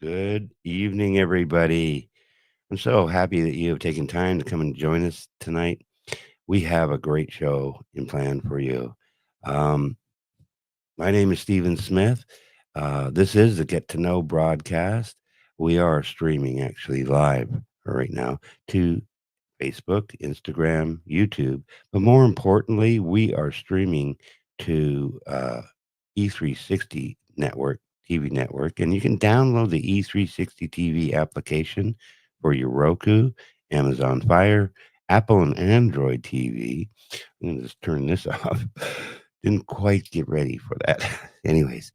Good evening, everybody. I'm so happy that you have taken time to come and join us tonight. We have a great show in plan for you. Um, my name is Stephen Smith. This is the Get to Know broadcast. We are streaming actually live right now to Facebook, Instagram, YouTube. But more importantly, we are streaming to E360 network, TV network, and you can download the E360 TV application for your Roku, Amazon Fire, Apple and Android TV. I'm going to just turn this off. Didn't quite get ready for that. Anyways,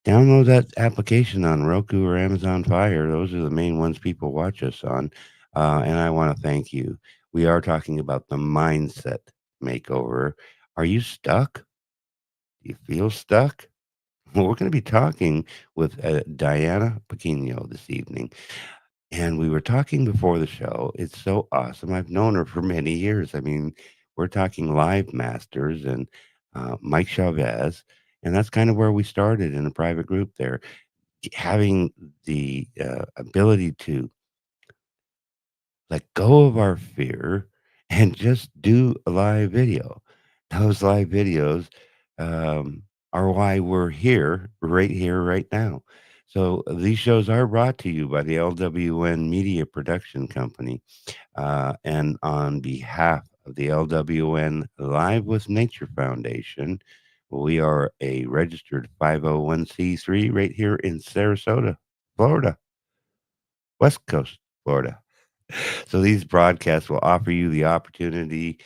download that application on Roku or Amazon Fire. Those are the main ones people watch us on. And I want to thank you. We are talking about the mindset makeover. Are you stuck? Do you feel stuck? Well, we're going to be talking with Diana Pequeno this evening. And we were talking before the show. It's so awesome. I've known her for many years. I mean, we're talking live masters and Mike Chavez. And that's kind of where we started in a private group there, having the ability to let go of our fear and just do a live video. Those live videos um, are why we're here, right now. So these shows are brought to you by the LWN Media Production Company. And on behalf of the LWN Live with Nature Foundation, we are a registered 501c3 right here in Sarasota, Florida, West Coast, Florida. So these broadcasts will offer you the opportunity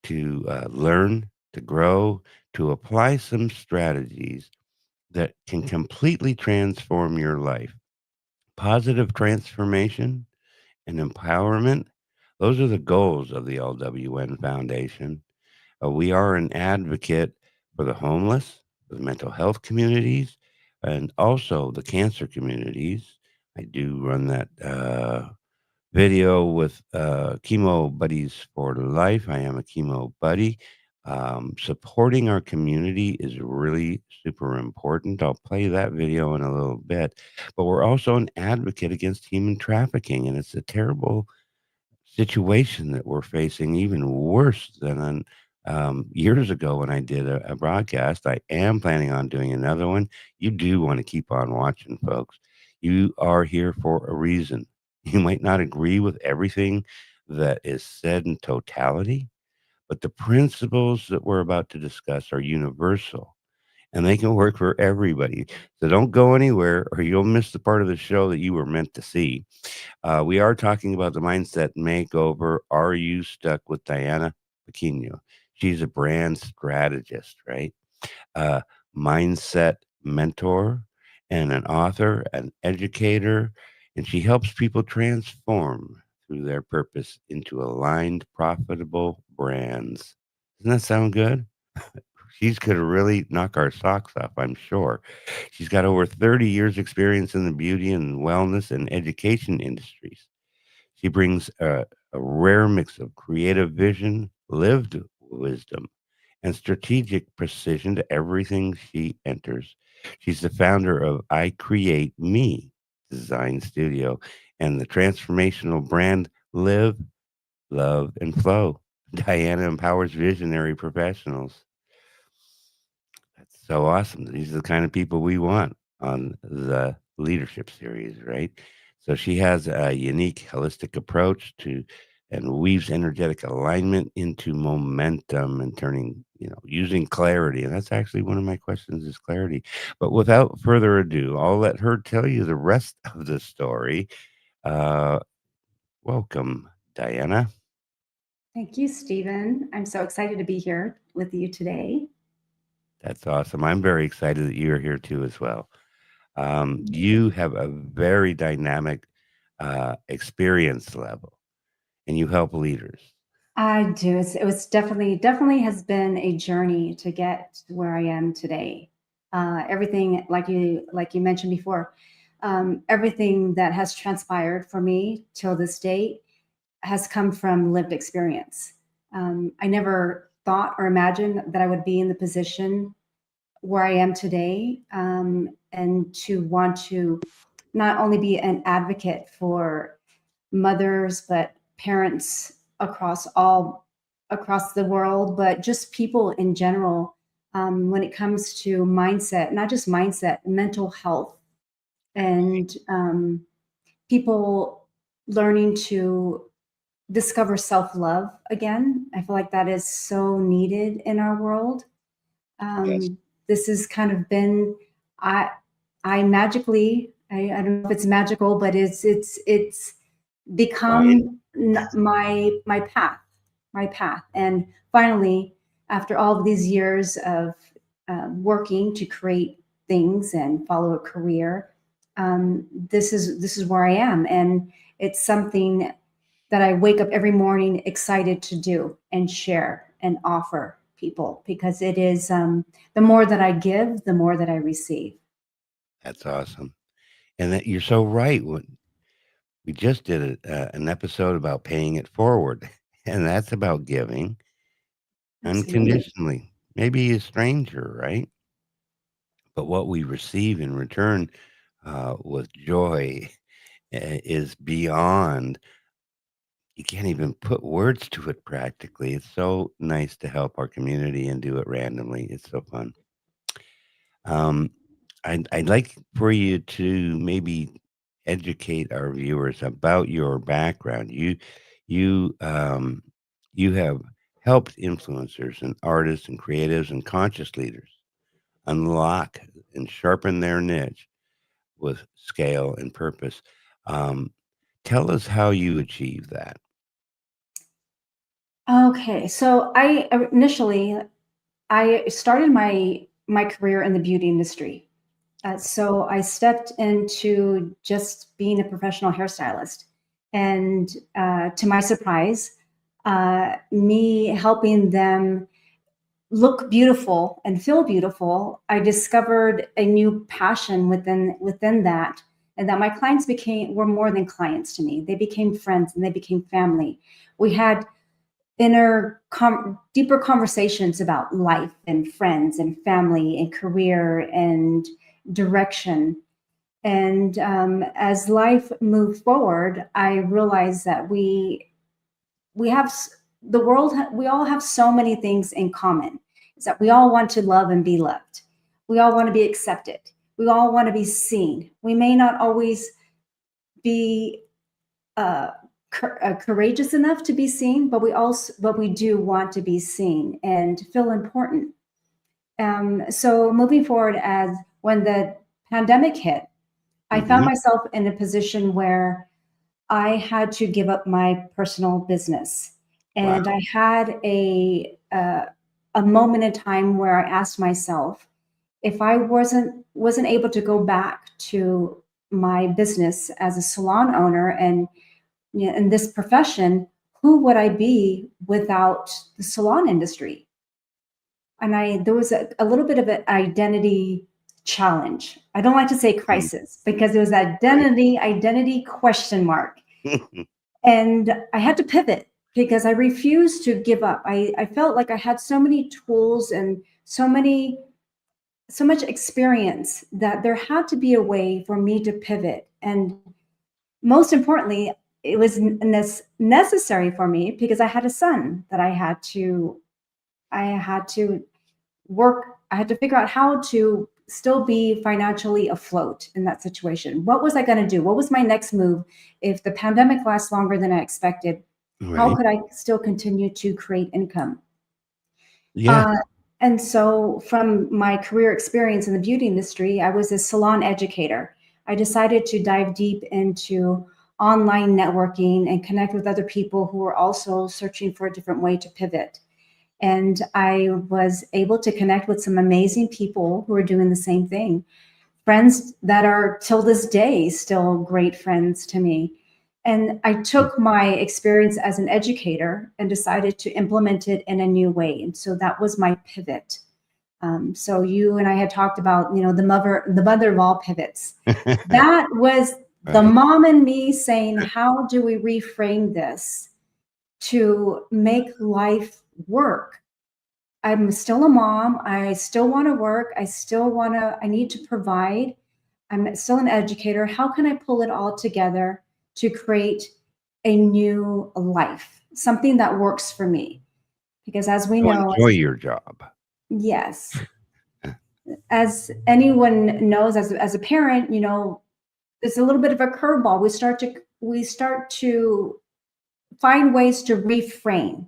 to learn, to grow, to apply some strategies that can completely transform your life. Positive transformation and empowerment, those are the goals of the LWN Foundation. We are an advocate for the homeless, for the mental health communities, and also the cancer communities. I do run that video with Chemo Buddies for Life. I am a chemo buddy. Supporting our community is really super important. I'll play that video in a little bit. But we're also an advocate against human trafficking, and it's a terrible situation that we're facing, even worse than years ago when I did a broadcast. I am planning on doing another one. You do want to keep on watching, folks. You are here for a reason. You might not agree with everything that is said in totality, but the principles that we're about to discuss are universal and they can work for everybody. So don't go anywhere or you'll miss the part of the show that you were meant to see. We are talking about the mindset makeover. Are you stuck with Diana Pequeno? She's a brand strategist, right? A mindset mentor and an author, an educator, and she helps people transform through their purpose into aligned, profitable brands. Doesn't that sound good? She's going to really knock our socks off, I'm sure. She's got over 30 years experience in the beauty and wellness and education industries. She brings a rare mix of creative vision, lived wisdom, and strategic precision to everything she enters. She's the founder of I Create Me Design Studio and the transformational brand Live, Love, and Flow. Diana empowers visionary professionals. That's so awesome. These are the kind of people we want on the leadership series, right? So she has a unique holistic approach to and weaves energetic alignment into momentum and turning, using clarity. And that's actually one of my questions is clarity. But without further ado, I'll let her tell you the rest of the story. Uh, welcome, Diana. Thank you, Stephen. I'm so excited to be here with you today. That's awesome. I'm very excited that you're here too as well. Yeah. You have a very dynamic experience level and you help leaders. I do. It was definitely has been a journey to get to where I am today. Everything, like you mentioned before, everything that has transpired for me till this date has come from lived experience. I never thought or imagined that I would be in the position where I am today, and to want to not only be an advocate for mothers, but parents across the world, but just people in general, when it comes to mindset, not just mindset, mental health, and people learning to discover self love again. I feel like that is so needed in our world. Yes. This has kind of been, I I magically, I don't know if it's magical, but it's Fine. become my path. And finally, after all of these years of working to create things and follow a career, this is where I am, and it's something that I wake up every morning excited to do and share and offer people, because it is, the more that I give, the more that I receive. That's awesome. And that you're so right. We just did an episode about paying it forward, and that's about giving Absolutely. unconditionally. Maybe a stranger, right? But what we receive in return with joy is beyond. You can't even put words to it practically. It's so nice to help our community and do it randomly. It's so fun. Um, I'd like for you to maybe educate our viewers about your background. You um, you have helped influencers and artists and creatives and conscious leaders unlock and sharpen their niche with scale and purpose. Um, Tell us how you achieve that. Okay, so I started my career in the beauty industry. So I stepped into just being a professional hairstylist, and to my surprise, me helping them look beautiful and feel beautiful, I discovered a new passion within that, and that my clients became were more than clients to me. They became friends and they became family. We had deeper conversations about life and friends and family and career and direction. And as life moved forward, I realized that we have the world. We all have so many things in common. Is that we all want to love and be loved. We all want to be accepted. We all want to be seen. We may not always be uh, courageous enough to be seen, but we do want to be seen and feel important. So moving forward, as when the pandemic hit, I found Mhm. myself in a position where I had to give up my personal business, and Wow. I had a moment in time where I asked myself, if I wasn't able to go back to my business as a salon owner and, you know, in this profession, who would I be without the salon industry? And I there was a little bit of an identity challenge. I don't like to say Mm, crisis because it was right. identity question mark. And I had to pivot because I refused to give up. I felt like I had so many tools and so much experience that there had to be a way for me to pivot. And most importantly, it was necessary for me because I had a son that I had to I had to figure out how to still be financially afloat in that situation. What was I going to do? What was my next move? If the pandemic lasts longer than I expected, how Right. could I still continue to create income? Yeah. Uh, and so, from my career experience in the beauty industry, I was a salon educator. I decided to dive deep into online networking and connect with other people who were also searching for a different way to pivot. And I was able to connect with some amazing people who are doing the same thing. Friends that are till this day still great friends to me. And I Mm. took my experience as an educator and decided to implement it in a new way. And so that was my pivot. So you and I had talked about, you know, the mother of all pivots. That was the Right. mom and me saying, how do we reframe this to make life work? I'm still a mom. I still want to work. I need to provide. I'm still an educator. How can I pull it all together to create a new life, something that works for me? Because as we So know, enjoy your job. yes, as anyone knows, as a parent, it's a little bit of a curveball. We start to find ways to reframe.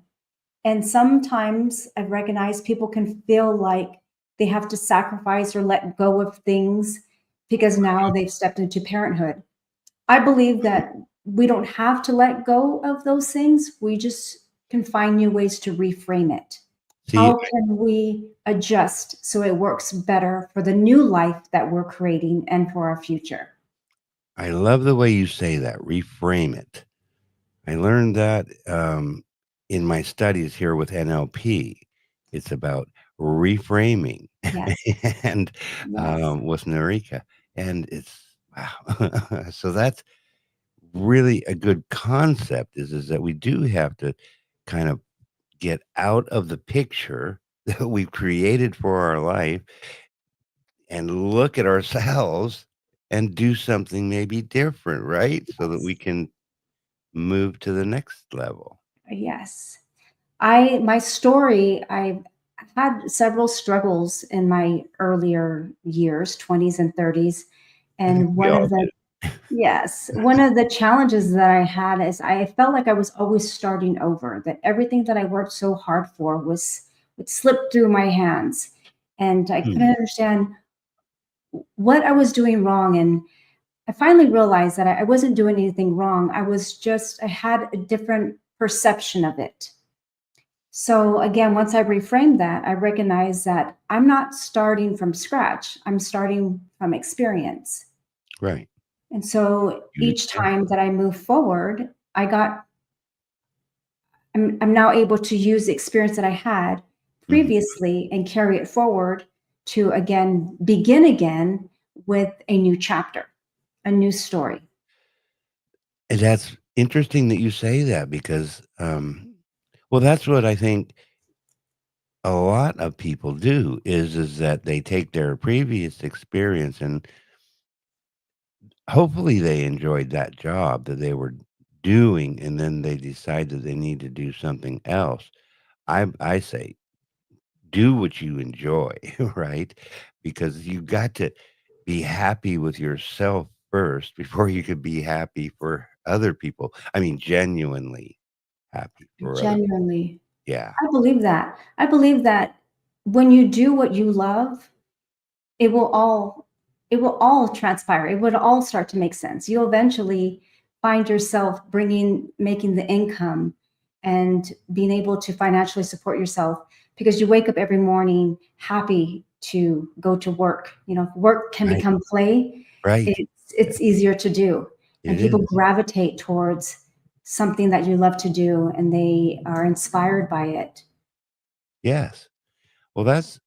And sometimes I've recognized people can feel like they have to sacrifice or let go of things because now they've stepped into parenthood. I believe that we don't have to let go of those things. We just can find new ways to reframe it. See, How can we adjust so it works better for the new life that we're creating and for our future? I love the way you say that, reframe it. I learned that, in my studies here with NLP. It's about reframing Yes, and, yes, with Narika, and it's wow. So that's really a good concept is that we do have to kind of get out of the picture that we've created for our life and look at ourselves and do something maybe different, right? So that yes, we can move to the next level. yes. My story, I've had several struggles in my earlier years, 20s and 30s. I think And we one all of the do. Yes, one of the challenges that I had is I felt like I was always starting over, that everything that I worked so hard for would slip through my hands. And I couldn't Hmm, understand what I was doing wrong. And I finally realized that I wasn't doing anything wrong. I had a different perception of it. So again, once I reframed that, I recognized that I'm not starting from scratch. I'm starting from experience. right. And so each Beautiful. time that I move forward, I'm now able to use the experience that I had Mhm. previously and carry it forward to again begin again with a new chapter, a new story. And that's interesting that you say that because, well, that's what I think a lot of people do is that they take their previous experience and hopefully they enjoyed that job that they were doing, and then they decide that they need to do something else. I say, do what you enjoy, right? Because you got to be happy with yourself first before you could be happy for other people. I mean, genuinely happy for other people. Genuinely, Yeah, I believe that. I believe that when you do what you love, it will all it will all transpire. It would all start to make sense. You'll eventually find yourself bringing making the income and being able to financially support yourself because you wake up every morning happy to go to work. If work can right, become play, right. it's easier to do. And It people is. gravitate towards something that you love to do and they are inspired by it. Yes. Well, that's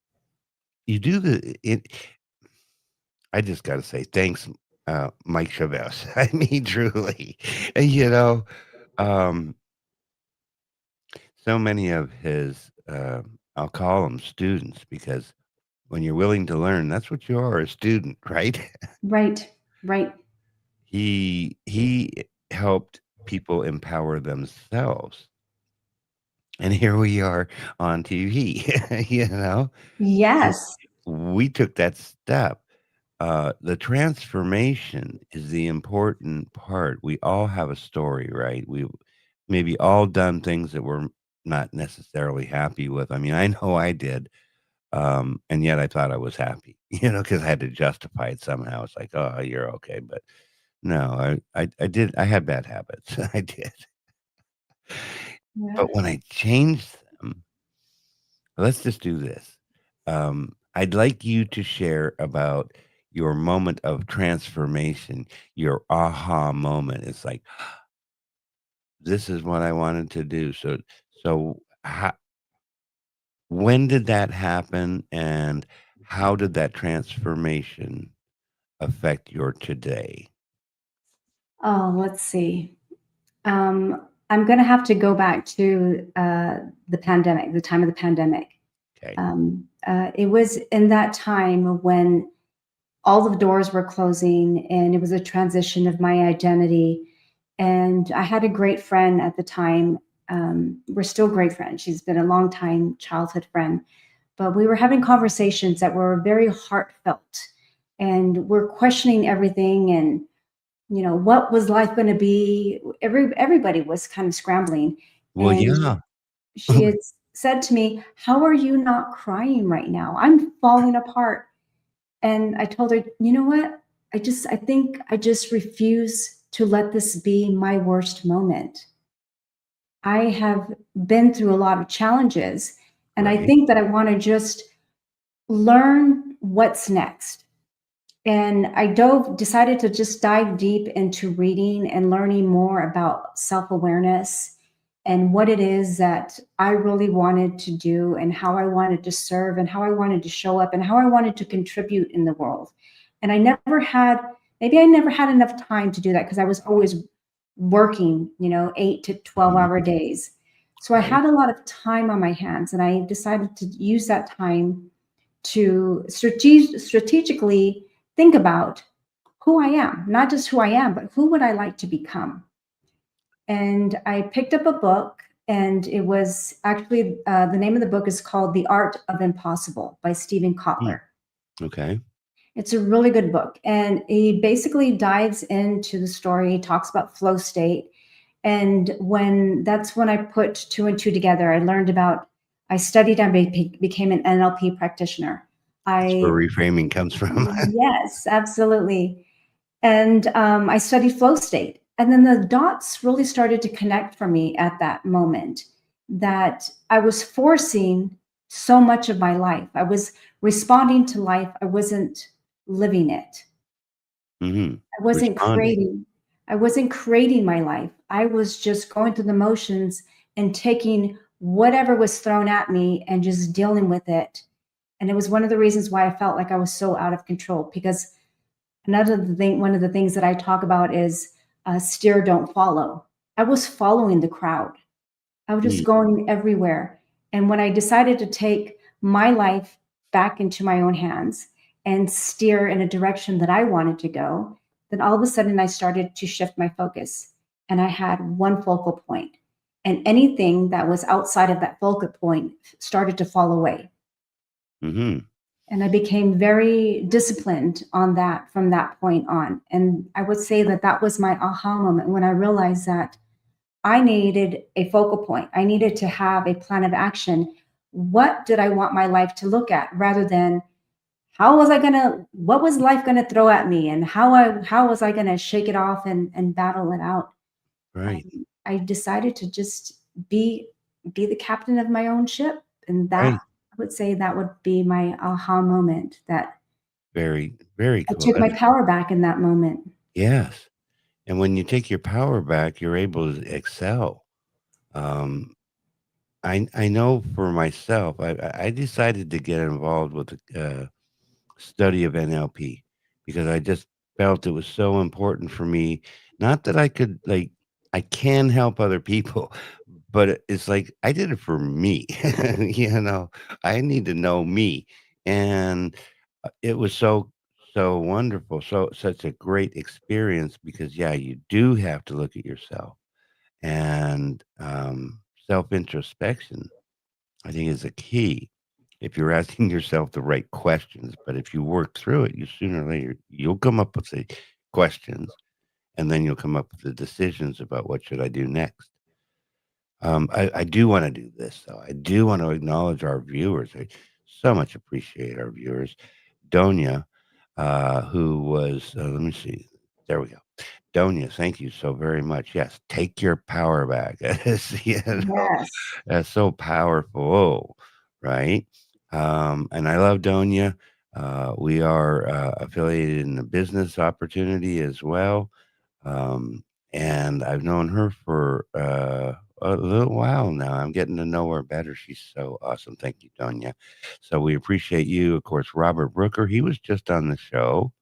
you do the it I just gotta say thanks, Mike Chavez. I mean, truly. Um, so many of his, I'll call them students because when you're willing to learn, that's what you are, a student, right? Right, right. He helped people empower themselves, and here we are on TV, you know? And Yes. we took that step. The transformation is the important part. We all have a story, right? We maybe all done things that we're not necessarily happy with. I mean, I know I did, and yet I thought I was happy, because I had to justify it somehow. It's like, "Oh, you're okay," but no, I did I had bad habits. I did. Yeah. But when I changed them, let's just do this. I'd like you to share about your moment of transformation, your aha moment. It's like, this is what I wanted to do. So ho when did that happen, and how did that transformation affect your today? Oh, let's see. I'm gonna have to go back to, the pandemic, the time of the pandemic. Okay. It was in that time when all the doors were closing, and it was a transition of my identity. And I had a great friend at the time. We're still great friends. She's been a long time childhood friend, but we were having conversations that were very heartfelt, and we're questioning everything. And what was life going to be? Everybody was kind of scrambling, Well, and yeah. she had said to me, "How are you not crying right now? I'm falling apart." And I told her, "You know what? I think I just refuse to let this be my worst moment. I have been through a lot of challenges, and I Right. think that I want to just learn what's next." And I decided to just dive deep into reading and learning more about self awareness and what it is that I really wanted to do, and how I wanted to serve, and how I wanted to show up, and how I wanted to contribute in the world. And maybe I never had enough time to do that because I was always working, 8 to 12 hour Mhm. days. So I Right. had a lot of time on my hands, and I decided to use that time to strategically think about who I am, not just who I am, but who would I like to become. And I picked up a book, and it was actually the name of the book is called The Art of Impossible by Stephen Mm, Kotler. okay. It's a really good book, and he basically dives into the story, talks about flow state. And when I put two and two together, I studied and became an NLP practitioner. That's where I reframing comes from. Yes, absolutely. And I studied flow state. And then the dots really started to connect for me at that moment, that I was forcing so much of my life. I was responding to life, I wasn't living it. Mhm. I wasn't Responding. creating. I wasn't creating my life. I was just going through the motions and taking whatever was thrown at me and just dealing with it. And it was one of the reasons why I felt like I was so out of control, because one of the things that I talk about is steer, don't follow. I was following the crowd. I was just Mm, going everywhere. And when I decided to take my life back into my own hands and steer in a direction that I wanted to go, then all of a sudden I started to shift my focus, and I had one focal point. And anything that was outside of that focal point started to fall away. mhm. And I became very disciplined on that from that point on. And I would say that that was my aha moment when I realized that I needed a focal point. I needed to have a plan of action. What did I want my life to look at, rather than what was life going to throw at me, and how was I going to shake it off and battle it out? Right. I decided to just be be the captain of my own ship, and that Right. I would say that would be my aha moment, that Very, very I cool. took my That's power back in that moment. yes. And when you take your power back, you're able to excel. Um, I know for myself, I decided to get involved with the study of NLP because I just felt it was so important for me. Not that I could like I can help other people, but it's like I did it for me. you know, I need to know me, and it was so wonderful, such a great experience because yeah, you do have to look at yourself and self introspection. I think is a key if you're asking yourself the right questions. But if you work through it, you sooner or later you'll come up with the questions, and then you'll come up with the decisions about what should I do next. I do want to do this though. I do want to acknowledge our viewers. I so much appreciate our viewers. Donia, who was let me see. There we go. Donia, thank you so very much. Yes, take your power back. you know, Yes. that's so powerful, right? And I love Donia. We are affiliated in the business opportunity as well. Um, and I've known her for a little while now. I'm getting to know her better. She's so awesome. Thank you, Donia. So we appreciate you. Of course, Robert Brooker, he was just on the show.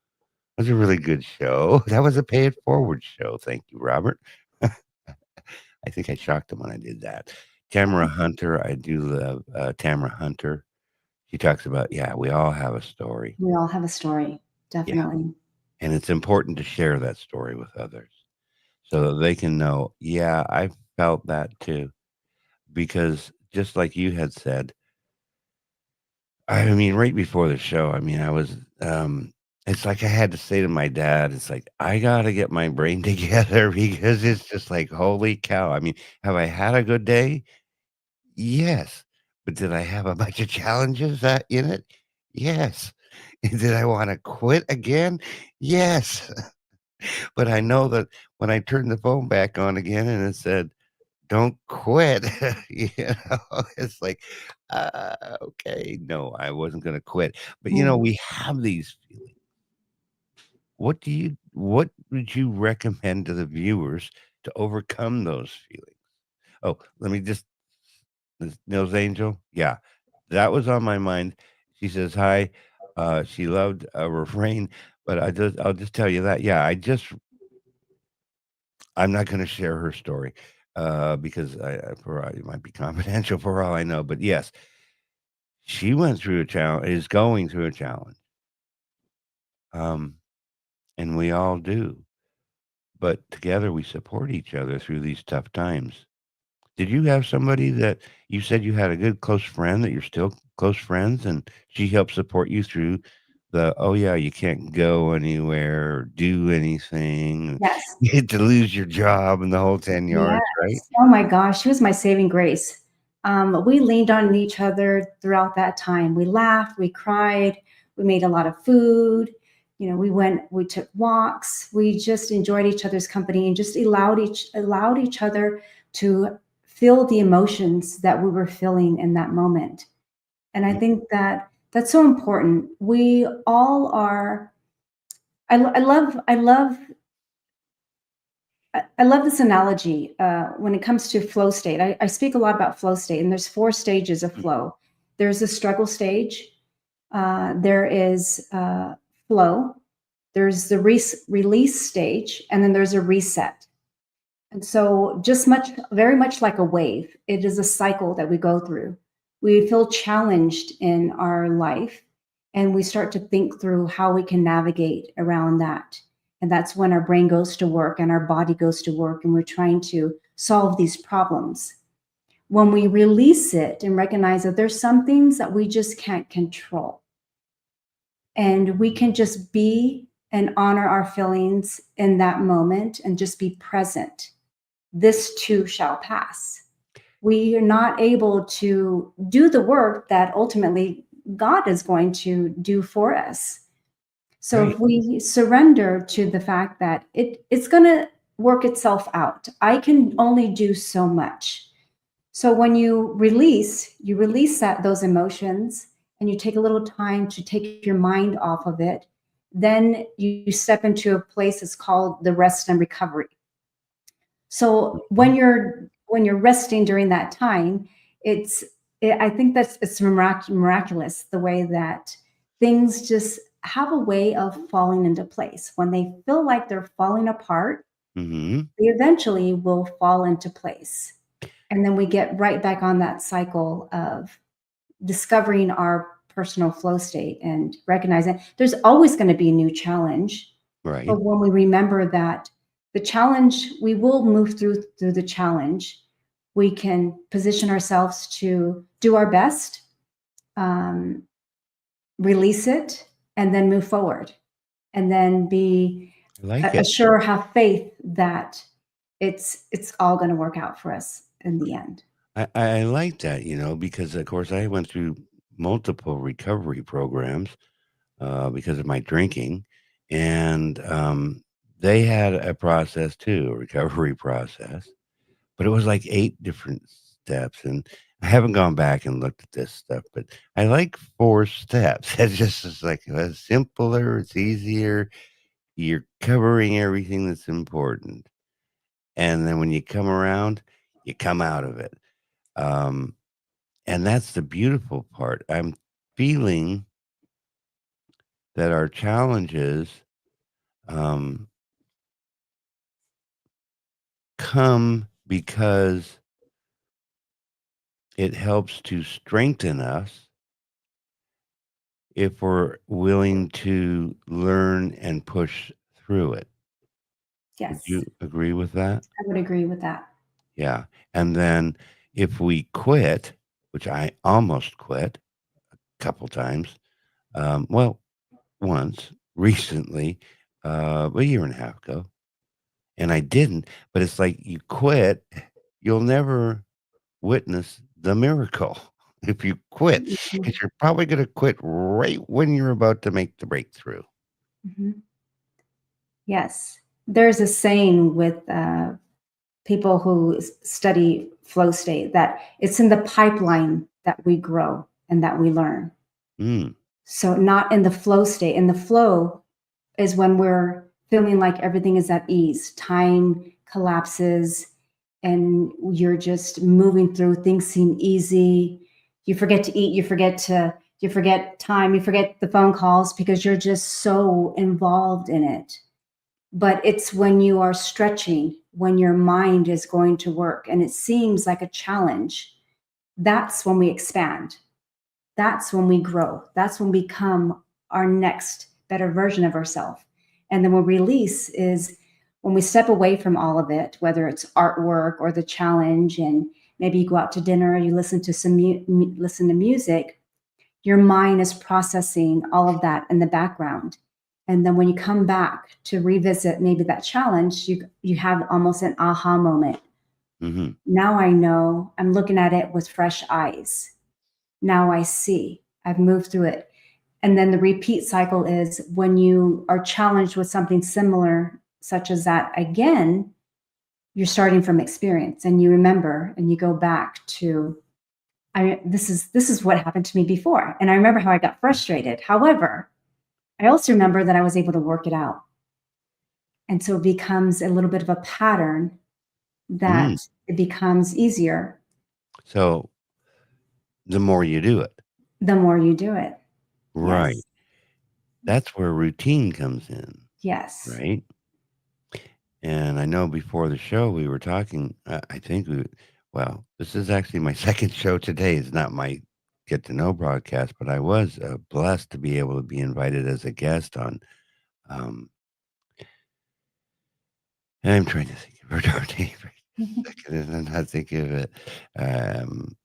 It was a really good show. That was a pay it forward show. Thank you, Robert. I think I shocked him when I did that. Tamara Hunter, I do love Tamara Hunter. She talks about, yeah, we all have a story. We all have a story. Yeah, definitely. and it's important to share that story with others so that they can know, "Yeah, I felt that too." Because just like you had said, I mean, right before the show, I mean, I was, it's like I had to say to my dad, it's like, "I gotta get my brain together," because it's just like, holy cow. I mean, have I had a good day? Yes. But did I have a bunch of challenges that in it? Yes. Did I wanna quit again? Yes. But I know that when I turned the phone back on again and it said, "Don't quit," you it's like, okay, no, I wasn't gonna quit. But, Mm. we have these feelings. What would you recommend to the viewers to overcome those feelings? Oh, let me just this Nils Angel? Yeah, that was on my mind. She says, "Hi." She loved a refrain, but I'll just tell you that, yeah, I'm not gonna share her story, because it might be confidential for all I know, but yes, she went through a challenge is going through a challenge, um, and we all do, but together we support each other through these tough times. Did you have somebody that you said you had a good close friend that you're still close friends, and she helped support you through "Oh, yeah, you can't go anywhere or do anything, Yes. you had to lose your job and the whole 10 Yes. yards," right? Oh my gosh, she was my saving grace. We leaned on each other throughout that time. We laughed, we cried, we made a lot of food. We took walks. We just enjoyed each other's company and just allowed each other to feel the emotions that we were feeling in that moment. And I Mm, think that that's so important. We all are. I love this analogy when it comes to flow state. I speak a lot about flow state, and there's four stages of mm, flow. There's the struggle stage. There is flow. There's the release stage, and then there's a reset. And so, very much like a wave, it is a cycle that we go through. We feel challenged in our life, and we start to think through how we can navigate around that. And that's when our brain goes to work and our body goes to work, and we're trying to solve these problems. When we release it and recognize that there's some things that we just can't control, and we can just be and honor our feelings in that moment and just be present, this too shall pass. We are not able to do the work that ultimately God is going to do for us. So right, if we surrender to the fact that it's going to work itself out, I can only do so much. So when you release those emotions, and you take a little time to take your mind off of it, then you step into a place that's called the rest and recovery. So mhm, when you're resting during that time, I think it's miraculous the way that things just have a way of falling into place. When they feel like they're falling apart, mhm, they eventually will fall into place. And then we get right back on that cycle of discovering our personal flow state and recognizing there's always going to be a new challenge. right, But when we remember that the challenge, we will move through the challenge, we can position ourselves to do our best, um, release it, and then move forward, and then be I like it. assure, have faith that it's all going to work out for us in the end. I like that, because, of course, I went through multiple recovery programs, because of my drinking, and, they had a process too, a recovery process, but it was like 8 different steps, and I haven't gone back and looked at this stuff, but I like 4 steps. It's like, it's simpler, it's easier, you're covering everything that's important, and then when you come around, you come out of it. Um, and that's the beautiful part. I'm feeling that our challenges, um, come because it helps to strengthen us. if we're willing to learn and push through it. Would Yes, you agree with that? I would agree with that. Yeah. And then if we quit, which I almost quit a couple times, well, once recently, a year and a half ago, and I didn't, but it's like you quit, you'll never witness the miracle if you quit, Mhm, because you're probably gonna quit right when you're about to make the breakthrough. mhm. Yes. There's a saying with people who study flow state that it's in the pipeline that we grow and that we learn. Mm, So, not in the flow state. In the flow is when we're feeling like everything is at ease, time collapses, and you're just moving through. Things seem easy. You forget to eat, you forget time, you forget the phone calls because you're just so involved in it. But it's when you are stretching, when your mind is going to work and it seems like a challenge, that's when we expand. That's when we grow. That's when we become our next better version of ourselves. And then when release is when we step away from all of it, whether it's artwork or the challenge, and maybe you go out to dinner, you listen to listen to music, your mind is processing all of that in the background. And then when you come back to revisit maybe that challenge, you have almost an aha moment. mhm, Now I know, I'm looking at it with fresh eyes. Now I see. I've moved through it. And then the repeat cycle is when you are challenged with something similar, such as that again, you're starting from experience and you remember and you go back to this is what happened to me before. And I remember how I got frustrated. However, I also remember that I was able to work it out. And so it becomes a little bit of a pattern that mm. it becomes easier So, the more you do it. the more you do it. Right. Yes. That's where routine comes in, Yes. right? And I know before the show we were talking, I think well, this is actually my second show today. It's not my get to know broadcast, but I was blessed to be able to be invited as a guest on. Um, and I'm trying to think of her name for a second, and I'm not thinking of it. Um,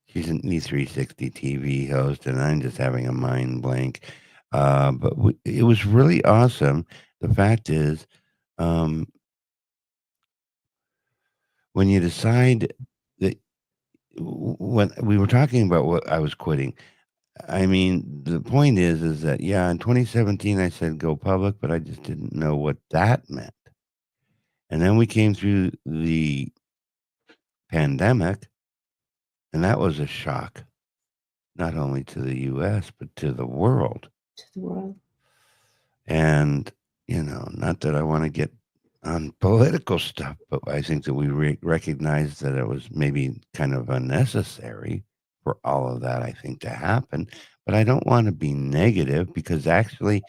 she's an E360 TV host, and I'm just having a mind blank. But it was really awesome. The fact is, um, when you decide that when we were talking about what I was quitting, I mean, the point is that, yeah, in 2017, I said go public, but I just didn't know what that meant. And then we came through the pandemic, and that was a shock, not only to the US, but to the world. To the world. And, not that I want to get on political stuff, but I think that we recognize that it was maybe kind of unnecessary for all of that, I think, to happen. But I don't want to be negative because actually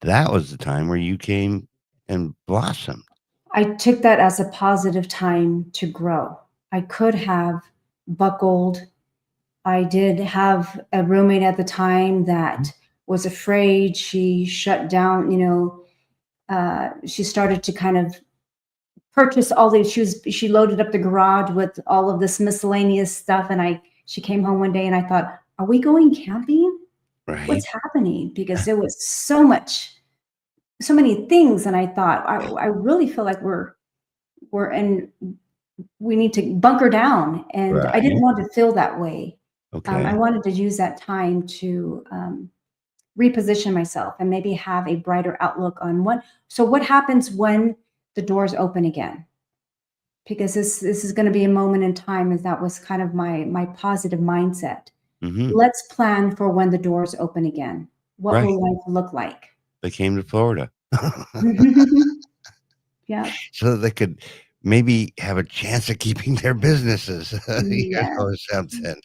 that was the time where you came and blossomed. I took that as a positive time to grow. I could have buckled. I did have a roommate at the time that was afraid. She shut down, she started to kind of purchase all these. She loaded up the garage with all of this miscellaneous stuff. And she came home one day and I thought, are we going camping? Right. What's happening? Because there was so many things. And I thought, I really feel like we're in we need to bunker down. And I didn't Right. want to feel that way. I Okay. wanted to use that time to reposition myself and maybe have a brighter outlook on what happens when the doors open again. Because this is going to be a moment in time, as that was kind of my positive mindset. Hmm. Let's plan for when the doors open again. What Right. will life look like? They came to Florida Yeah. so that they could maybe have a chance of keeping their businesses, Yeah. or something.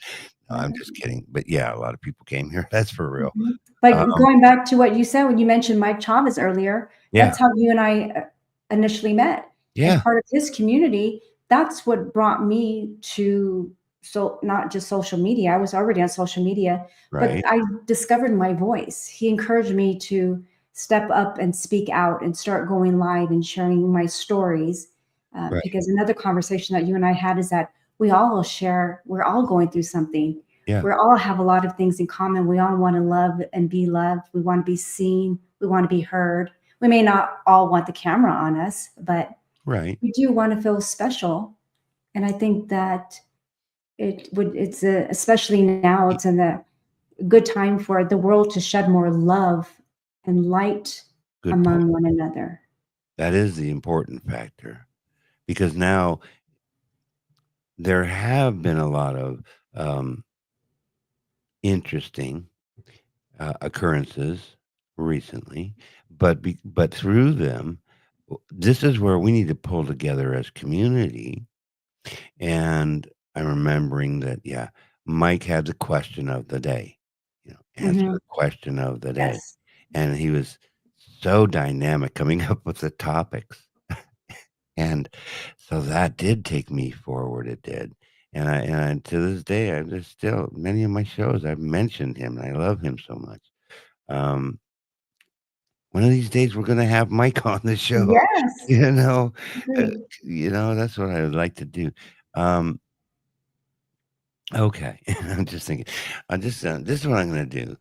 No, I'm just kidding. But yeah, a lot of people came here. That's for real. Mhm. But Um, going back to what you said when you mentioned Mike Chavez earlier, yeah. that's how you and I initially met. And Yeah. part of his community, that's what brought me to so not just social media. I was already on social media, but Right. I discovered my voice. He encouraged me to step up and speak out and start going live and sharing my stories. Right. Because another conversation that you and I had is that we all share, we're all going through something. Yeah. We all have a lot of things in common. We all want to love and be loved. We want to be seen. We want to be heard. We may not all want the camera on us, but Right. we do want to feel special. And I think that especially now, it's Y- in the good time for the world to shed more love and light Good point. among one another. That is the important factor because now there have been a lot of um, interesting occurrences recently, but through them, this is where we need to pull together as community. And I'm remembering that, yeah, Mike had the question of the day, answer Hmm. the question of the day, Yes. and he was so dynamic coming up with the topics. And so that did take me forward, it did. And to this day, I just still many of my shows, I've mentioned him, and I love him so much. Um, one of these days, we're gonna have Mike on the show, Yes. you know? Uh, Agree. that's what I would like to do. Um, okay. I'm just thinking, this is what I'm gonna do.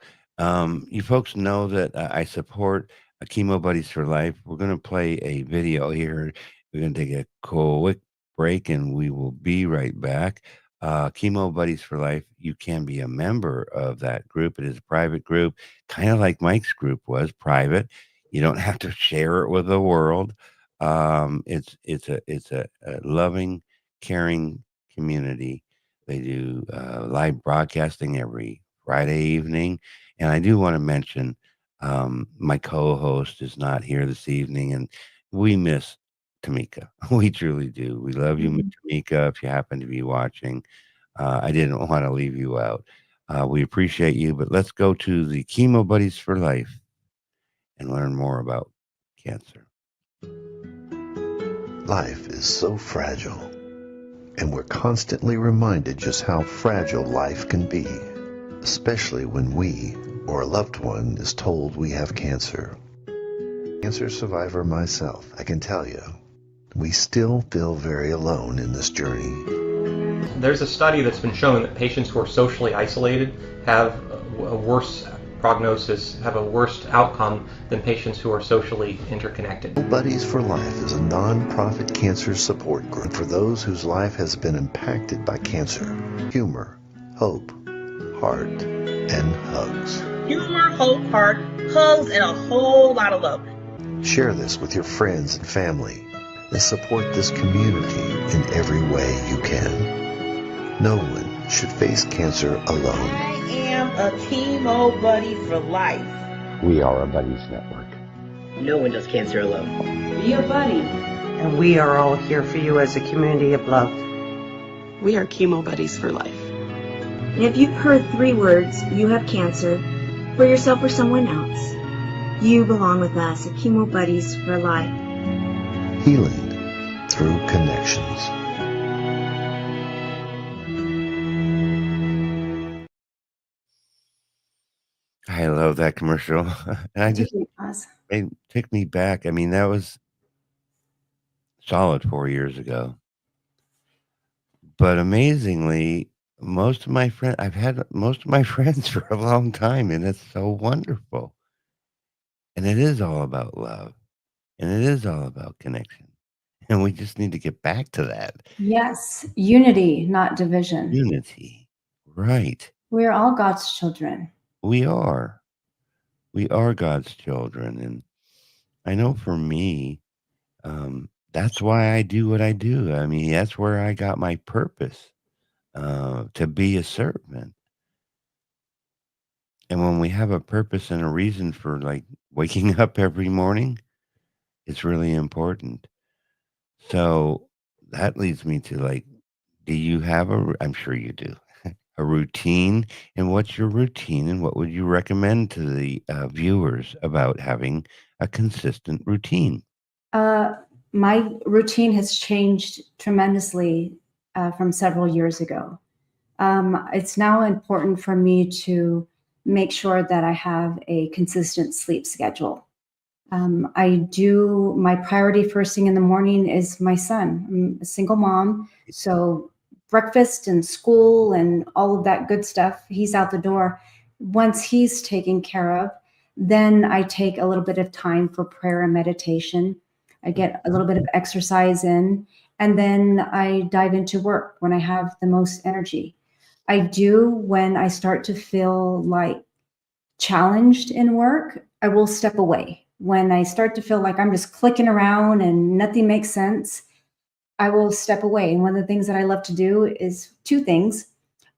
You folks know that I support Chemo Buddies for Life. We're gonna play a video here. We're gonna take a quick break, and we will be right back. Chemo Buddies for Life, you can be a member of that group. It is a private group, kind of like Mike's group was private. You don't have to share it with the world. It's a loving, caring community. They do live broadcasting every Friday evening. And I do want to mention my co host is not here this evening, and we miss Tamika. We truly do. We love you, Miss Mhm. Tamika, if you happen to be watching. I didn't want to leave you out. We appreciate you, but let's go to the Chemo Buddies for Life and learn more about cancer. Life is so fragile, and we're constantly reminded just how fragile life can be, especially when we or a loved one is told we have cancer. Cancer survivor myself, I can tell you, we still feel very alone in this journey. There's a study that's been shown that patients who are socially isolated have a worse prognosis, have a worse outcome than patients who are socially interconnected. Buddies for Life is a non-profit cancer support group for those whose life has been impacted by cancer. Humor, hope, heart, and hugs. Humor, hope, heart, hugs, and a whole lot of love. Share this with your friends and family and support this community in every way you can. No one should face cancer alone. I am a chemo buddy for life. We are a Buddies Network. No one does cancer alone. Be a buddy. And we are all here for you as a community of love. We are Chemo Buddies for Life. And if you've heard 3 words, you have cancer, for yourself or someone else, you belong with us at Chemo Buddies for Life. Healing through connections. I love that commercial. And I just, Us. it took me back. I mean, that was solid 4 years ago. But amazingly, I've had most of my friends for a long time, and it's so wonderful. And it is all about love, and it is all about connection, and we just need to get back to that Yes. Unity, not division. unity. Right. We are all God's children. We are. We are God's children, and I know for me, that's why I do what I do. I mean, that's where I got my purpose, to be a servant. And when we have a purpose and a reason for, like, waking up every morning, it's really important. So, that leads me to, like, do you have I'm sure you do, a routine? And what's your routine, and what would you recommend to the, viewers about having a consistent routine? Uh, my routine has changed tremendously from several years ago. It's now important for me to make sure that I have a consistent sleep schedule. I do my priority first thing in the morning is my son. I'm a single mom, so breakfast and school and all of that good stuff, he's out the door. Once he's taken care of, then I take a little bit of time for prayer and meditation. I get a little bit of exercise in, and then I dive into work when I have the most energy. I do when I start to feel like challenged in work, I will step away. When I start to feel like I'm just clicking around and nothing makes sense, I will step away. And one of the things that I love to do is two things: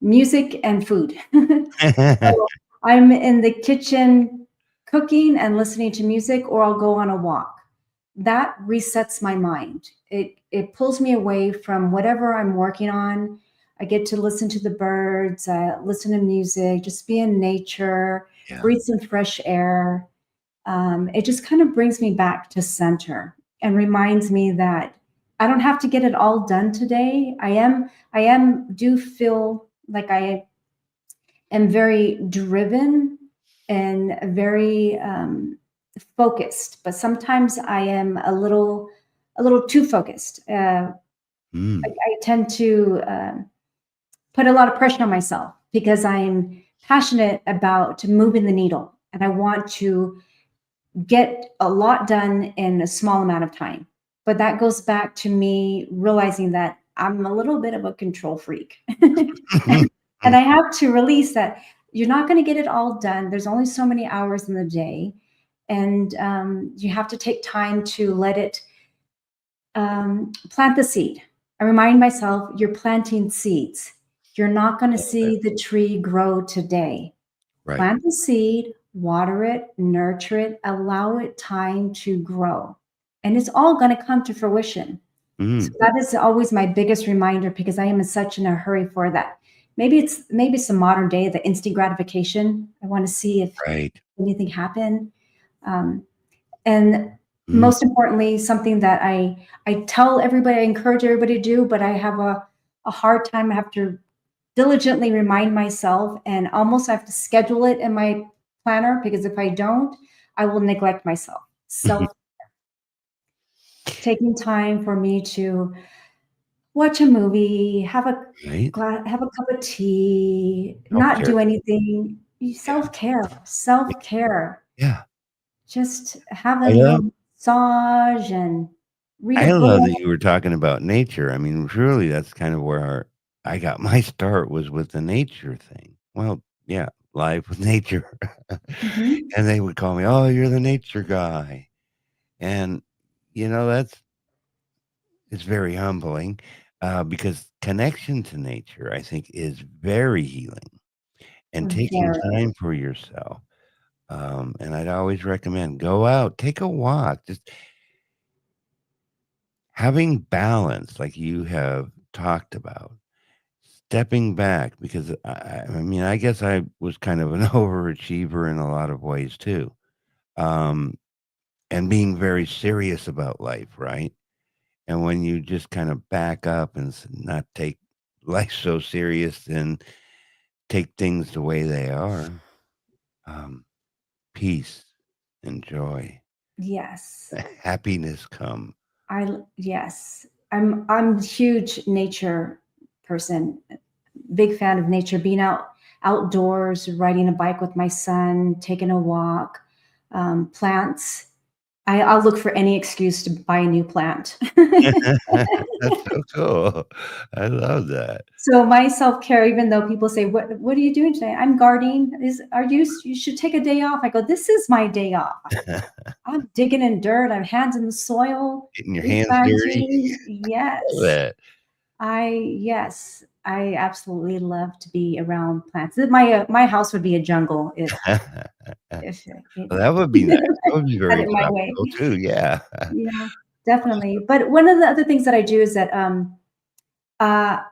music and food. So I'm in the kitchen cooking and listening to music, or I'll go on a walk. That resets my mind. It pulls me away from whatever I'm working on. I get to listen to the birds, listen to music, just be in nature, Yeah. breathe some fresh air. It just kind of brings me back to center and reminds me that I don't have to get it all done today. Do feel like I am very driven and very focused, but sometimes I am a little too focused. I tend to put a lot of pressure on myself because I'm passionate about moving the needle, and I want to get a lot done in a small amount of time. But that goes back to me realizing that I'm a little bit of a control freak. And I have to release that you're not going to get it all done. There's only so many hours in the day. And you have to take time to let it plant the seed. I remind myself, you're planting seeds. You're not going to see the tree grow today. Right. Plant the seed, water it, nurture it, allow it time to grow. And it's all going to come to fruition. So that is always my biggest reminder, because I am in such in a hurry for that. Maybe it's some modern day, the instant gratification. I want to see if anything happened. And most importantly, something that I tell everybody, I encourage everybody to do, but I have a hard time. I have to diligently remind myself, and almost I have to schedule it in my planner, because if I don't, I will neglect myself. Self taking time for me to watch a movie, have a have a cup of tea, not do anything. Self-care. Yeah. Just have a I love little massage and read a I love book. that you were talking about nature. I mean, truly, that's kind of where I got my start, was with the nature thing. Well, yeah, live with nature. Mhm. And they would call me, "Oh, you're the nature guy." And, it's very humbling, because connection to nature, I think, is very healing, and taking Very. time for yourself. And I'd always recommend, go out, take a walk, just having balance like you have talked about, stepping back, because I mean, I guess I was kind of an overachiever in a lot of ways too. Um, and being very serious about life, right? And when you just kind of back up and not take life so serious and take things the way they are, peace and joy, Yes. happiness come. Yes. I'm a huge nature person. Big fan of nature, being outdoors, riding a bike with my son, taking a walk, plants. I'll look for any excuse to buy a new plant. That's so cool. I love that. So my self-care, even though people say, what are you doing today? I'm gardening. You should take a day off. I go, this is my day off. I'm digging in dirt. I'm hands in the soil, Getting your hands dirty. replanting. Yes. Love that. Yes, I absolutely love to be around plants. My house would be a jungle if Well, that would be nice. That would be had very it my way. tropical too, yeah. Yeah, definitely. But one of the other things that I do is that uh,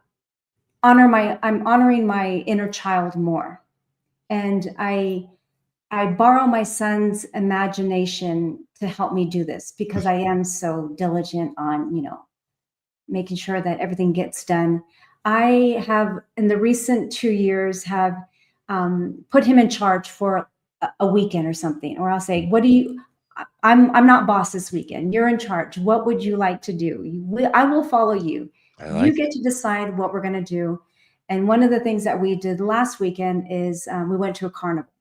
I'm honoring my inner child more, and I borrow my son's imagination to help me do this, because I am so diligent on making sure that everything gets done. I have, in the recent 2 years, have put him in charge for a weekend or something. Or I'll say, "What do you? I'm not boss this weekend. You're in charge. What would you like to do? I will follow you. I You like get to decide what we're going to do." And one of the things that we did last weekend is we went to a carnival.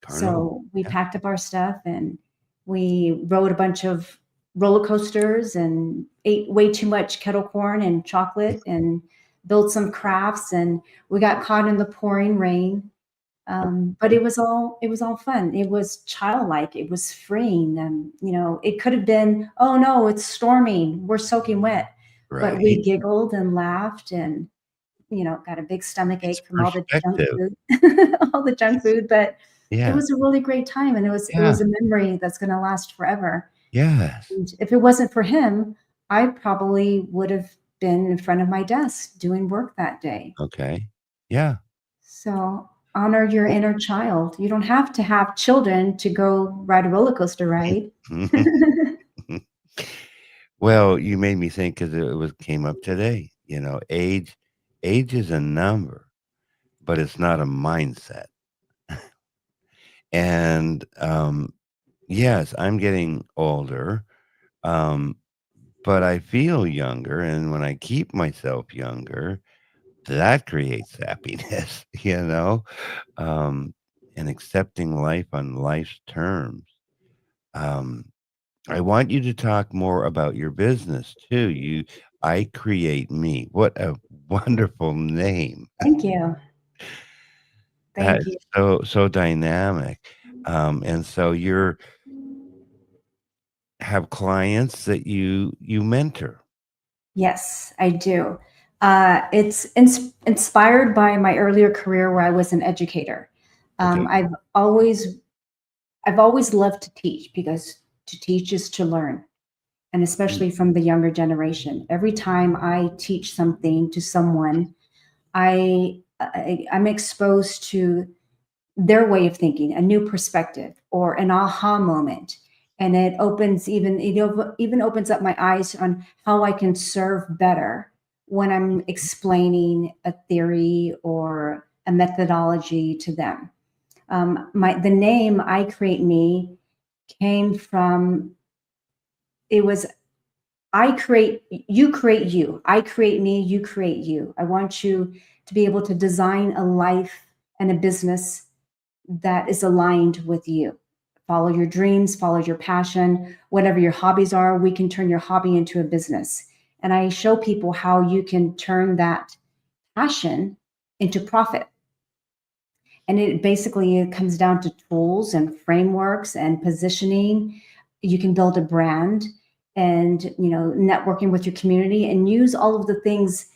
carnival. So we Yeah. packed up our stuff and we rode a bunch of roller coasters and ate way too much kettle corn and chocolate and built some crafts, and we got caught in the pouring rain. But it was all fun. It was childlike. It was freeing. And it could have been, oh no, it's storming. We're soaking wet. But Right. we giggled and laughed and got a big stomach It's ache from all the junk perspective. food, all the junk food. But it Yeah. was a really great time, and it was Yeah. a memory that's going to last forever. Yes. And if it wasn't for him, I probably would have been in front of my desk doing work that day. Okay. Yeah. So honor your inner child. You don't have to have children to go ride a roller coaster ride. Well, you made me think because it was came up today. Age is a number, but it's not a mindset. And yes, I'm getting older, um, but I feel younger, and when I keep myself younger, that creates happiness, um, and accepting life on life's terms. Um, I want you to talk more about your business too. I create me. What a wonderful name. Thank you. That Thank is you. so dynamic. And so you're have clients that you mentor. Yes, I do. It's inspired by my earlier career where I was an educator. Okay. I've always loved to teach because to teach is to learn, and Mm, especially from the younger generation. Every time I teach something to someone, I'm exposed to their way of thinking, a new perspective, or an aha moment. And it even opens up my eyes on how I can serve better when I'm explaining a theory or a methodology to them. The name I Create Me came from, it was I create, you create you. I create me, you create you. I want you to be able to design a life and a business that is aligned with you. Follow your dreams, follow your passion, whatever your hobbies are, we can turn your hobby into a business. And I show people how you can turn that passion into profit. And it comes down to tools and frameworks and positioning. You can build a brand and, networking with your community and use all of the things,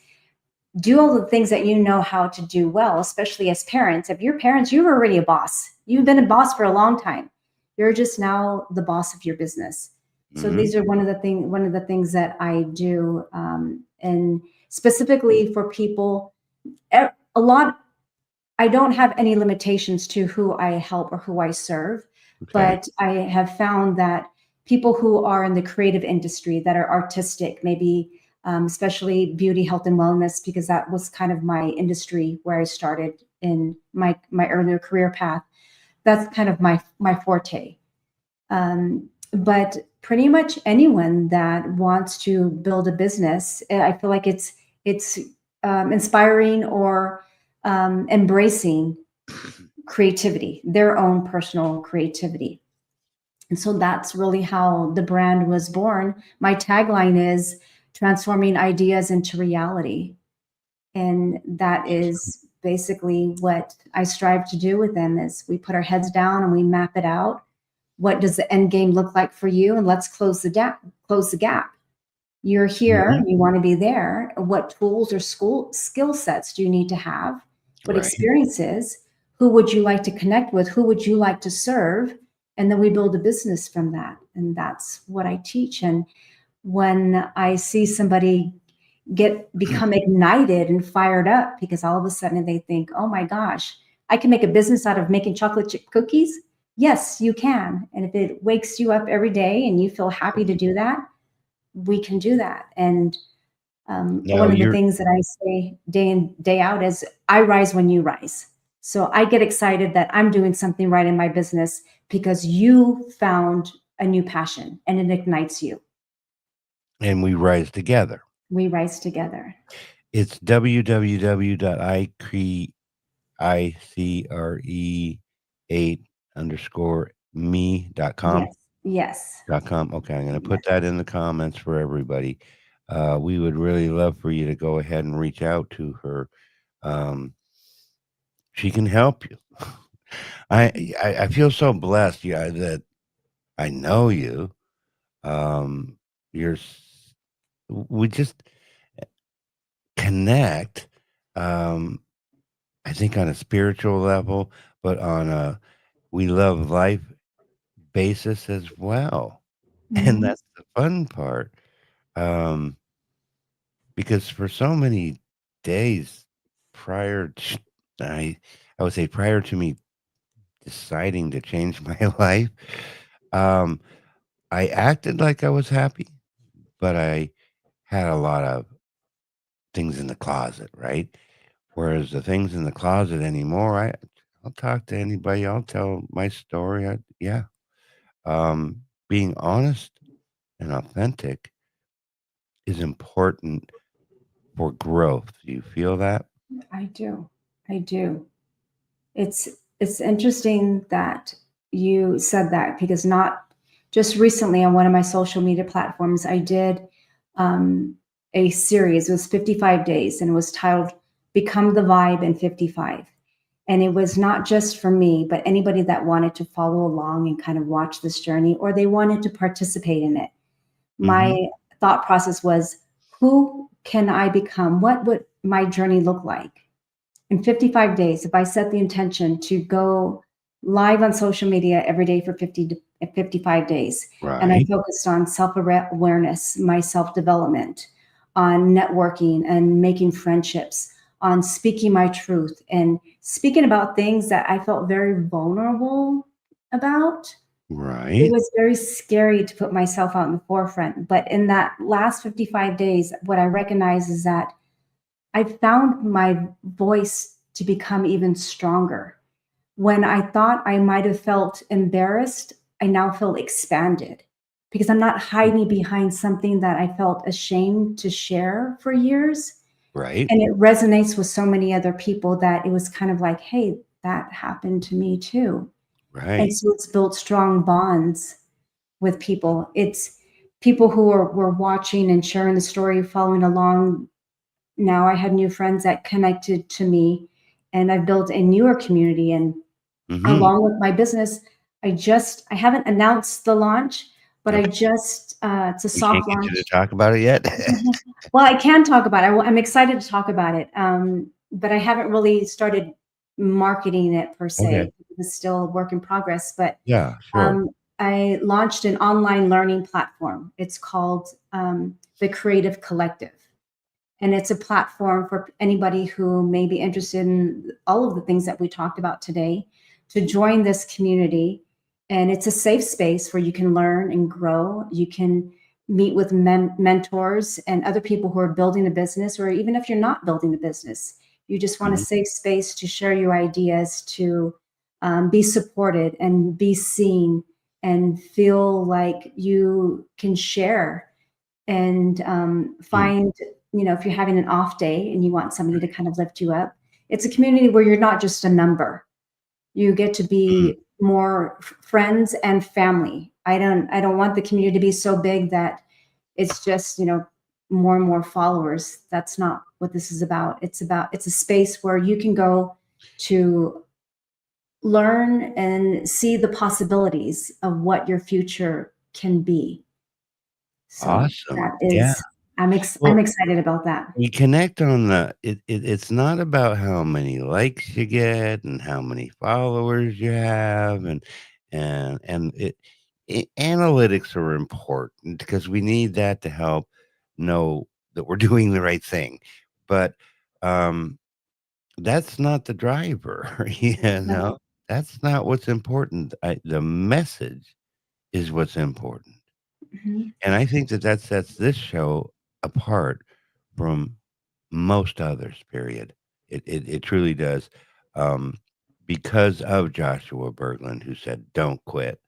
do all the things that you know how to do well, especially as parents. If you're parents, you're already a boss. You've been a boss for a long time. You're just now the boss of your business. So mhm. these are one of the things that I do, and specifically for people. A lot. I don't have any limitations to who I help or who I serve, Okay. but I have found that people who are in the creative industry that are artistic, maybe especially beauty, health, and wellness, because that was kind of my industry where I started in my earlier career path. That's kind of my forte. But pretty much anyone that wants to build a business, I feel like it's inspiring or embracing creativity, their own personal creativity. And so that's really how the brand was born. My tagline is transforming ideas into reality. And that is basically what I strive to do with them is we put our heads down and we map it out. What does the end game look like for you? And let's close the gap. You're here, Mhm. you want to be there. What tools or skill sets do you need to have? What Right. experiences? Who would you like to connect with? Who would you like to serve? And then we build a business from that. And that's what I teach. And when I see somebody become ignited and fired up because all of a sudden they think, oh my gosh, I can make a business out of making chocolate chip cookies. Yes, you can. And if it wakes you up every day and you feel happy to do that, we can do that. And Now One of the you're things that I say day in, day out is I rise when you rise. So I get excited that I'm doing something right in my business because you found a new passion and it ignites you. and we rise together. We rise together. It's www.icre8_me.com. Yes. Yes. .com. Okay, I'm gonna put Yes. that in the comments for everybody. We would really love for you to go ahead and reach out to her. Um, she can help you. I feel so blessed, yeah, that I know you. Um, you're s we just connect, um, I think on a spiritual level, but on a we love life basis as well, and Mhm. that's the fun part. Um Because for so many days prior t I I would say prior to me deciding to change my life, um, I acted like I was happy, but I had a lot of things in the closet, right? Whereas the things in the closet anymore, I'll talk to anybody, I'll tell my story, yeah. Being honest and authentic is important for growth. Do you feel that? I do. I do. It's it's interesting that you said that because not just recently on one of my social media platforms, I did um, a series. It was 55 days and it was titled "Become the Vibe in 55." And it was not just for me, but anybody that wanted to follow along and kind of watch this journey, or they wanted to participate in it. Mhm. My thought process was, who can I become? What would my journey look like? In 55 days, if I set the intention to go live on social media every day for 55 days, and I Right, focused on self awareness, my self development, on networking and making friendships, on speaking my truth, and speaking about things that I felt very vulnerable about. It right. was very scary to put myself out in the forefront. But in that last 55 days, what I recognize is that I found my voice to become even stronger. When I thought I might have felt embarrassed, I now feel expanded because I'm not hiding behind something that I felt ashamed to share for years. Right, And it resonates with so many other people that it was kind of like, hey, that happened to me too. And right. so it's built strong bonds with people. It's people who were watching and sharing the story, following along. Now I have new friends that connected to me, and I've built a newer community. And Mhm. along with my business, I haven't announced the launch, but I Okay. just it's a We can't soft get you to launch. talk about it yet? Well, I can talk about it. I'm excited to talk about it, but I haven't really started marketing it per Okay. se. It's still a work in progress. But Yeah, sure. um, I launched an online learning platform. It's called the Creative Collective, and it's a platform for anybody who may be interested in all of the things that we talked about today to join this community. And it's a safe space where you can learn and grow. You can meet with mentors and other people who are building a business, or even if you're not building a business, you just want a Mhm. safe space to share your ideas, to be supported and be seen and feel like you can share and Mm, find, if you're having an off day and you want somebody to kind of lift you up, it's a community where you're not just a number. You get to mm. be more friends and family. I don't want the community to be so big that it's just, more and more followers. That's not what this is about. It's a space where you can go to learn and see the possibilities of what your future can be. So Awesome. that Yeah. is, I'm Well, excited about that. we connect on it's not about how many likes you get and how many followers you have and analytics are important because we need that to help know that we're doing the right thing. But, um that's not the driver, you know? No. That's not what's important. The message is what's important, Mhm. and I think that that sets this show apart from most others, period. It truly does. Um, because of Joshua Berglund, who said, "Don't quit,"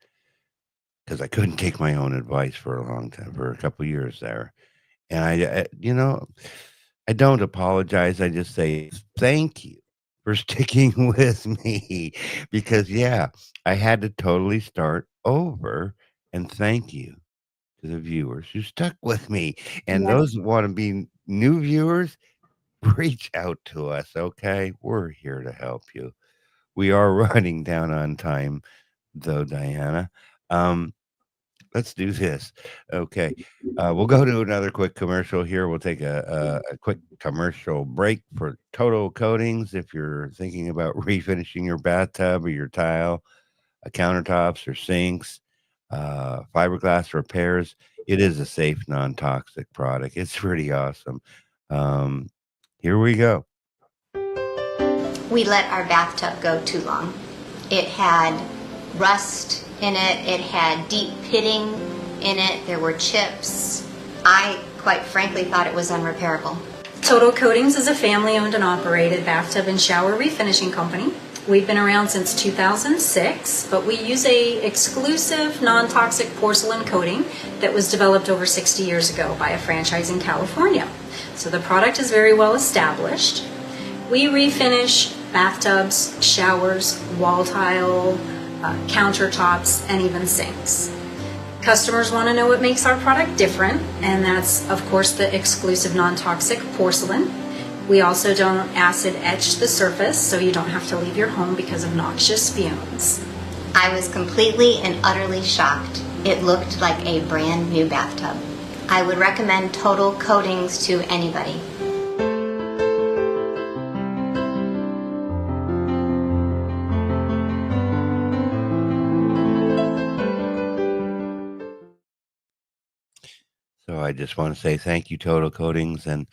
because I couldn't take my own advice for a long time, for a couple years there. And I don't apologize. I just say thank you for sticking with me because, yeah, I had to totally start over. And thank you to the viewers who stuck with me. And Yeah. those that want to be new viewers, reach out to us. Okay. We're here to help you. We are running down on time, though, Diana. Um, Let's do this. Okay. We'll go to another quick commercial here. We'll take a quick commercial break for Total Coatings. If you're thinking about refinishing your bathtub or your tile, countertops or sinks, fiberglass repairs, it is a safe, non toxic product. It's pretty awesome. Um, Here we go. We let our bathtub go too long. It had rust in it, it had deep pitting in it, there were chips. I, quite frankly, thought it was unrepairable. Total Coatings is a family-owned and operated bathtub and shower refinishing company. We've been around since 2006, but we use a exclusive non-toxic porcelain coating that was developed over 60 years ago by a franchise in California. So the product is very well established. We refinish bathtubs, showers, wall tile, countertops, and even sinks. Customers want to know what makes our product different, and that's, of course, the exclusive non-toxic porcelain. We also don't acid etch the surface, so you don't have to leave your home because of noxious fumes. I was completely and utterly shocked. It looked like a brand new bathtub. I would recommend Total Coatings to anybody. So I just want to say thank you, Total Coatings. And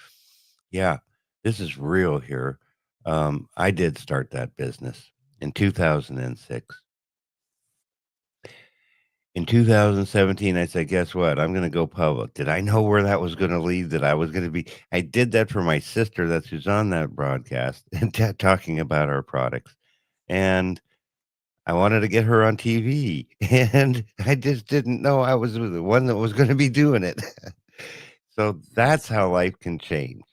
yeah, this is real here. I did start that business in 2006. In 2017, I said, guess what? I'm going to go public. Did I know where that was going to lead? That I was going to be. I did that for my sister, that's who's on that broadcast, and talking about our products. And I wanted to get her on TV. And I just didn't know I was the one that was going to be doing it. So that's how life can change.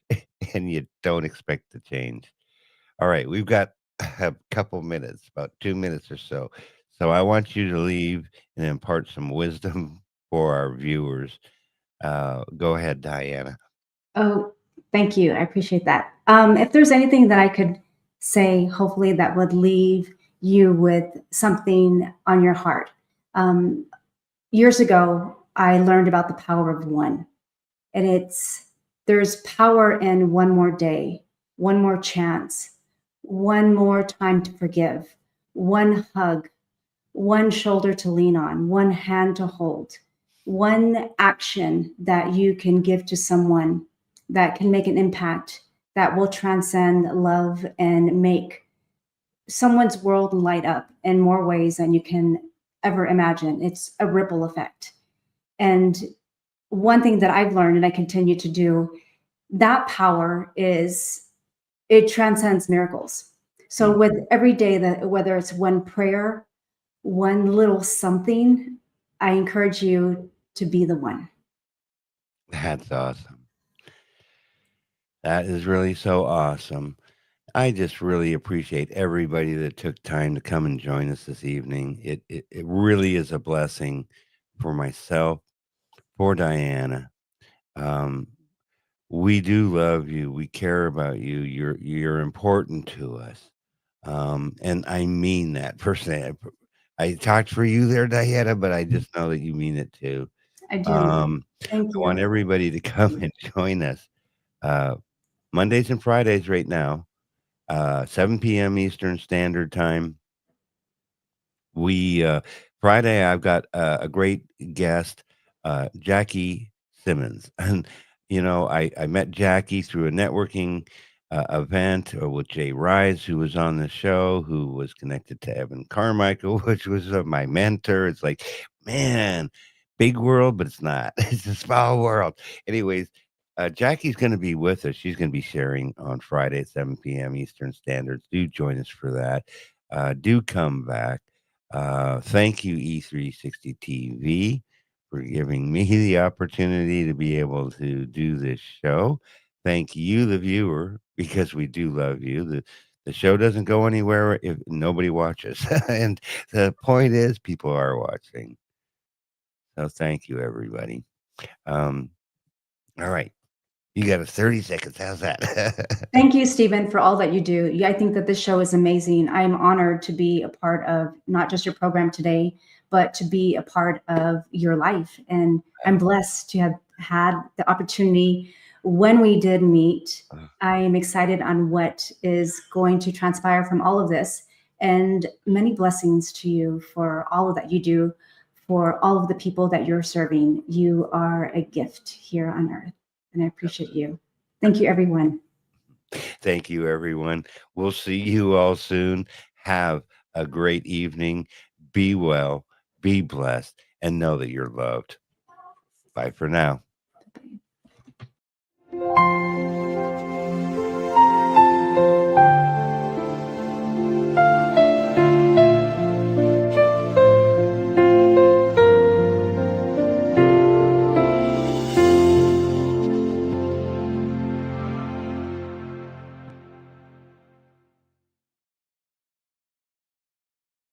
And you don't expect to change. All right, we've got a couple minutes, about 2 minutes or so. So I want you to leave and impart some wisdom for our viewers. Go ahead, Diana. Oh, thank you. I appreciate that. If there's anything that I could say, hopefully that would leave you with something on your heart. Years ago, I learned about the power of one, and there's power in one more day, one more chance, one more time to forgive, one hug, one shoulder to lean on, one hand to hold, one action that you can give to someone that can make an impact that will transcend love and make someone's world light up in more ways than you can ever imagine. It's a ripple effect. And one thing that I've learned and I continue to do, that power it transcends miracles. So with every day, that whether it's one prayer, one little something, I encourage you to be the one. That's awesome. That is really so awesome. I just really appreciate everybody that took time to come and join us this evening. It really is a blessing for myself, for Diana. Um, we do love you. We care about you. You're important to us. And I mean that personally. I talked for you there, Diana, but I just know that you mean it too. I do. I Thank want you. everybody to come and join us Mondays and Fridays right now, 7 p.m. Eastern Standard Time. We Friday, I've got a great guest, Jackie Simmons, and I met Jackie through a networking event with Jay Rise, who was on the show, who was connected to Evan Carmichael, which was my mentor. It's like, man, big world, but it's not. It's a small world. Anyways, Jackie's going to be with us. She's going to be sharing on Friday at 7 p.m. Eastern Standard. Do join us for that. Do come back. Thank you, E360 TV, for giving me the opportunity to be able to do this show. Thank you, the viewer, because we do love you. The show doesn't go anywhere if nobody watches. And the point is, people are watching. So thank you, everybody. All right. You got 30 seconds. How's that? Thank you, Stephen, for all that you do. Yeah, I think that this show is amazing. I'm honored to be a part of not just your program today, but to be a part of your life. And I'm blessed to have had the opportunity when we did meet. I am excited on what is going to transpire from all of this, and many blessings to you for all of that you do, for all of the people that you're serving. You are a gift here on earth, and I appreciate you. Thank you, everyone. Thank you, everyone. We'll see you all soon. Have a great evening. Be well, be blessed, and know that you're loved. Bye for now.